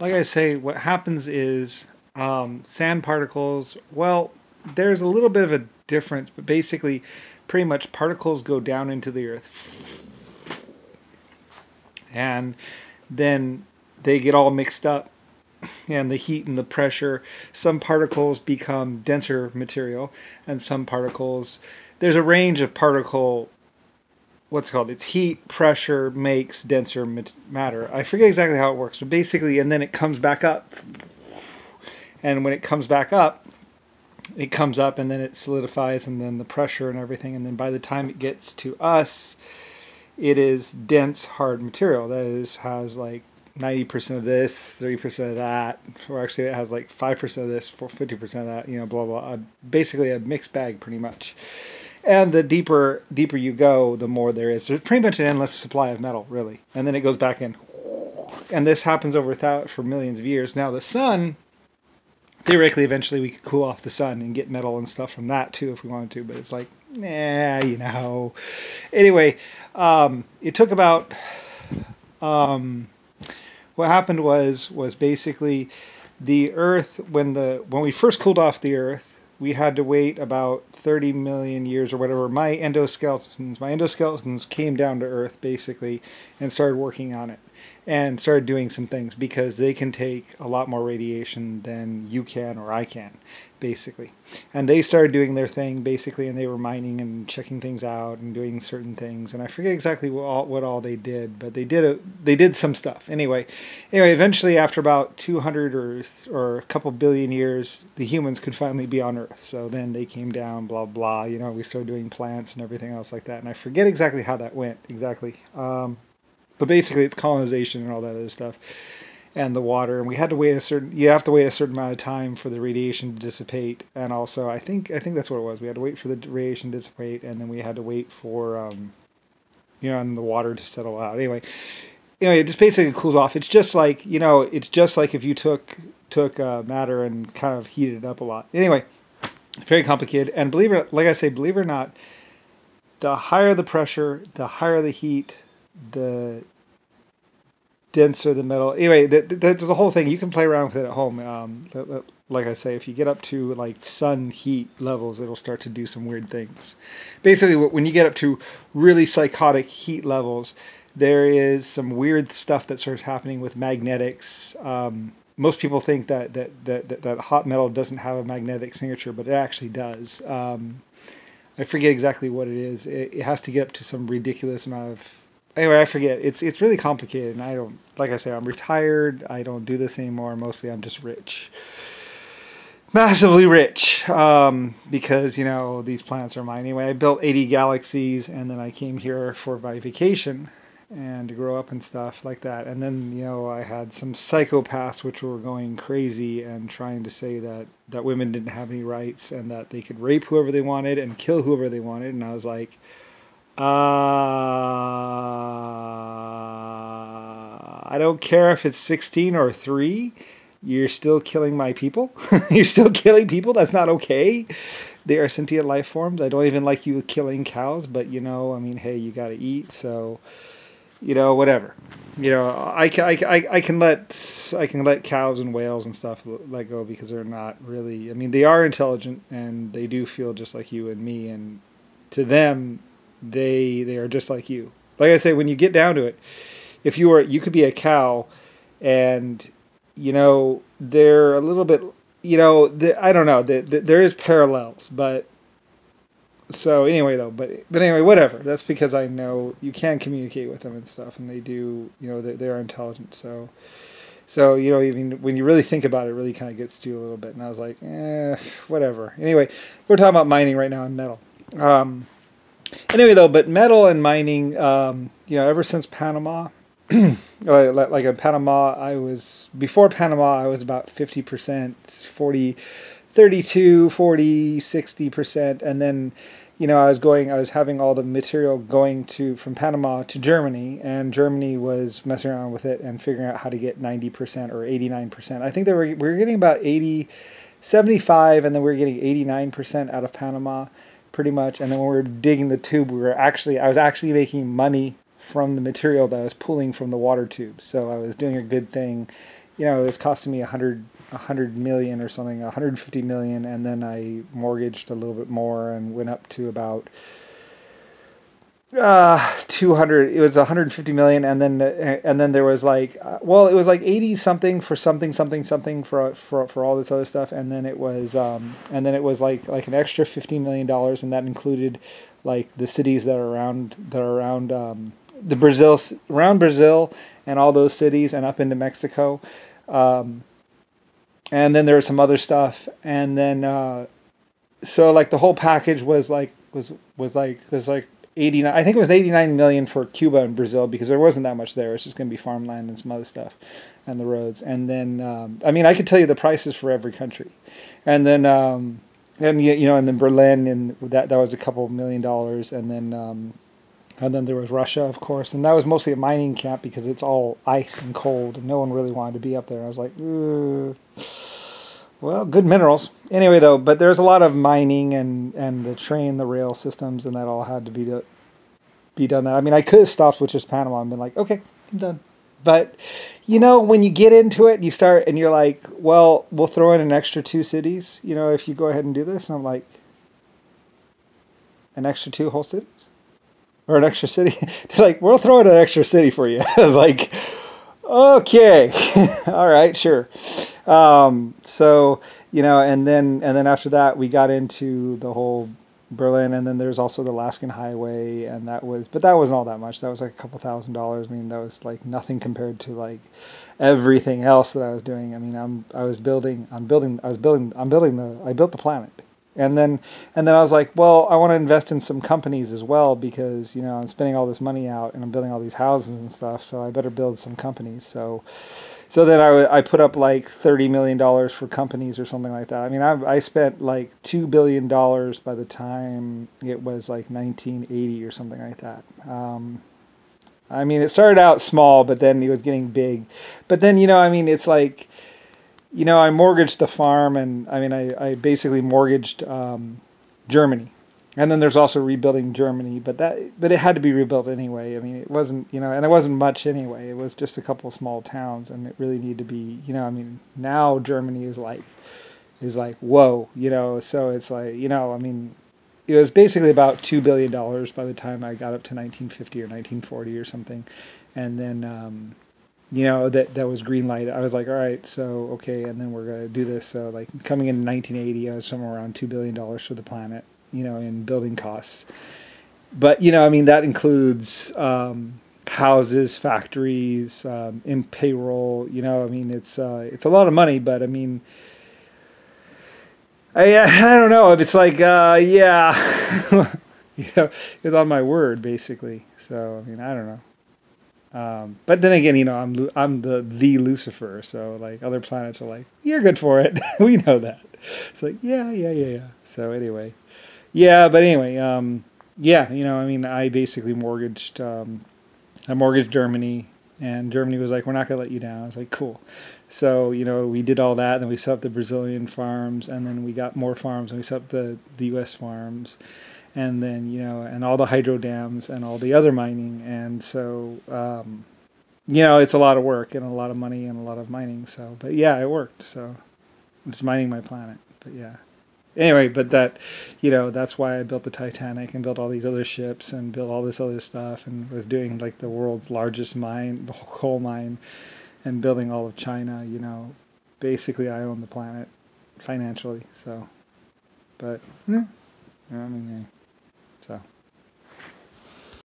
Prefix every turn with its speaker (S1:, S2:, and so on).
S1: like I say, what happens is sand particles, well, there's a little bit of a difference, but basically, pretty much particles go down into the earth and then they get all mixed up, and the heat and the pressure, some particles become denser material, and some particles, there's a range of particle, what's it called? It's heat, pressure makes denser matter. I forget exactly how it works, but basically, and then it comes back up. And when it comes back up, it comes up and then it solidifies, and then the pressure and everything. And then by the time it gets to us, it is dense, hard material. That is, has like 90% of this, 30% of that, or actually it has like 5% of this, 50% of that, blah, blah. Basically a mixed bag pretty much. And the deeper you go, the more there is. There's pretty much an endless supply of metal, really. And then it goes back in. And this happens for millions of years. Now the sun, theoretically, eventually we could cool off the sun and get metal and stuff from that too if we wanted to. But it's like, Anyway, it took about... what happened was basically the Earth, when we first cooled off the Earth, we had to wait about 30 million years or whatever. My endoskeletons came down to Earth basically and started working on it and started doing some things because they can take a lot more radiation than you can or I can, basically. And they started doing their thing basically, and they were mining and checking things out and doing certain things. And I forget exactly what all they did, but they did some stuff. Anyway, eventually after about 200 or a couple billion years, the humans could finally be on Earth. So then they came down, blah blah. We started doing plants and everything else like that. And I forget exactly how that went exactly. But basically, it's colonization and all that other stuff, and the water. And we had to wait you have to wait a certain amount of time for the radiation to dissipate. And also, I think that's what it was. We had to wait for the radiation to dissipate, and then we had to wait for, and the water to settle out. Anyway, it just basically cools off. It's just like, if you took matter and kind of heated it up a lot. Anyway, very complicated. And believe it or not, the higher the pressure, the higher the heat, the denser the metal. Anyway, there's a whole thing. You can play around with it at home. Like I say, if you get up to like sun heat levels, it'll start to do some weird things. Basically, when you get up to really psychotic heat levels, there is some weird stuff that starts happening with magnetics. Most people think that hot metal doesn't have a magnetic signature, but it actually does. I forget exactly what it is. It has to get up to some ridiculous amount of... Anyway, I forget. It's really complicated, and I don't, like I say, I'm retired. I don't do this anymore. Mostly, I'm just rich, massively rich, because these planets are mine. Anyway, I built 80 galaxies, and then I came here for my vacation and to grow up and stuff like that. And then I had some psychopaths which were going crazy and trying to say that women didn't have any rights and that they could rape whoever they wanted and kill whoever they wanted. And I was like, I don't care if it's 16 or 3. You're still killing my people. You're still killing people. That's not okay. They are sentient life forms. I don't even like you killing cows, but hey, you got to eat, so whatever. I can let cows and whales and stuff let go because they're not really. They are intelligent and they do feel just like you and me, and to them, they are just like you. Like I say, when you get down to it, if you could be a cow, and they're a little bit, I don't know, there is parallels, but so anyway though, but anyway, whatever. That's because I know you can communicate with them and stuff, and they do, they are intelligent. So even when you really think about it, it really kind of gets to you a little bit. And I was like, whatever. Anyway, we're talking about mining right now in metal. Anyway, though, but metal and mining, ever since Panama, like in Panama, before Panama, I was about 50%, 40, 32, 40, 60%. And then, I was having all the material going from Panama to Germany, and Germany was messing around with it and figuring out how to get 90% or 89%. I think we were getting about 75, and then we were getting 89% out of Panama. Pretty much, and then when we were digging the tube, I was actually making money from the material that I was pulling from the water tube. So I was doing a good thing, it was costing me a hundred million or something, 150 million, and then I mortgaged a little bit more and went up to about 200. It was 150 million, and then there was like, well, it was like 80 something for something for all this other stuff, and then it was like an extra $15 million, and that included like the cities that are around the around Brazil and all those cities and up into Mexico, and then there was some other stuff, and then so like the whole package was like 89. I think it was 89 million for Cuba and Brazil, because there wasn't that much there. It's just going to be farmland and some other stuff, and the roads. And then I mean, I could tell you the prices for every country, and then and then Berlin, and that was a couple $1 million, and then there was Russia, of course, and that was mostly a mining camp because it's all ice and cold, and no one really wanted to be up there. I was like, ugh. Well, good minerals. Anyway, though, but there's a lot of mining and the rail systems, and that all had to be done. That, I mean, I could have stopped with just Panama and been like, okay, I'm done. But, when you get into it, you start, and you're like, well, we'll throw in an extra 2 cities, if you go ahead and do this. And I'm like, an extra 2 whole cities? Or an extra city? They're like, we'll throw in an extra city for you. I was like, okay, all right, sure. So, and then after that, we got into the whole Berlin, and then there's also the Alaskan Highway, and but that wasn't all that much. That was like a couple $1,000s. I mean, that was like nothing compared to like everything else that I was doing. I mean, I built the planet. And then I was like, well, I want to invest in some companies as well, because, I'm spending all this money out and I'm building all these houses and stuff. So I better build some companies. So then I put up like $30 million for companies or something like that. I mean, I spent like $2 billion by the time it was like 1980 or something like that. I mean, it started out small, but then it was getting big. But then, I mean, it's like, I mortgaged the farm, and I mean, I basically mortgaged Germany. And then there's also rebuilding Germany, but it had to be rebuilt anyway. I mean, it wasn't, and it wasn't much anyway. It was just a couple of small towns, and it really needed to be, I mean, now Germany is like, whoa, so it's like, I mean, it was basically about $2 billion by the time I got up to 1950 or 1940 or something. And then, that was green light. I was like, all right, so, okay, and then we're going to do this. So, like, coming in 1980, I was somewhere around $2 billion for the planet, in building costs. But, I mean, that includes houses, factories, in payroll, I mean, it's a lot of money, but, I mean, I don't know if it's like, yeah, it's on my word, basically. So, I mean, I don't know. But then again, I'm the Lucifer, so like other planets are like, you're good for it. We know that. It's like, yeah. So anyway, yeah, I mean, I basically mortgaged Germany, and Germany was like, we're not gonna let you down. I was like, cool. So we did all that, and then we set up the Brazilian farms, and then we got more farms, and we set up the U.S. farms. And then, and all the hydro dams and all the other mining. And so, it's a lot of work and a lot of money and a lot of mining. So, but yeah, it worked. So I'm just mining my planet. But yeah. Anyway, but that's why I built the Titanic and built all these other ships and built all this other stuff, and was doing like the world's largest mine, the coal mine, and building all of China. Basically I own the planet financially. So, but, yeah, I mean, yeah. So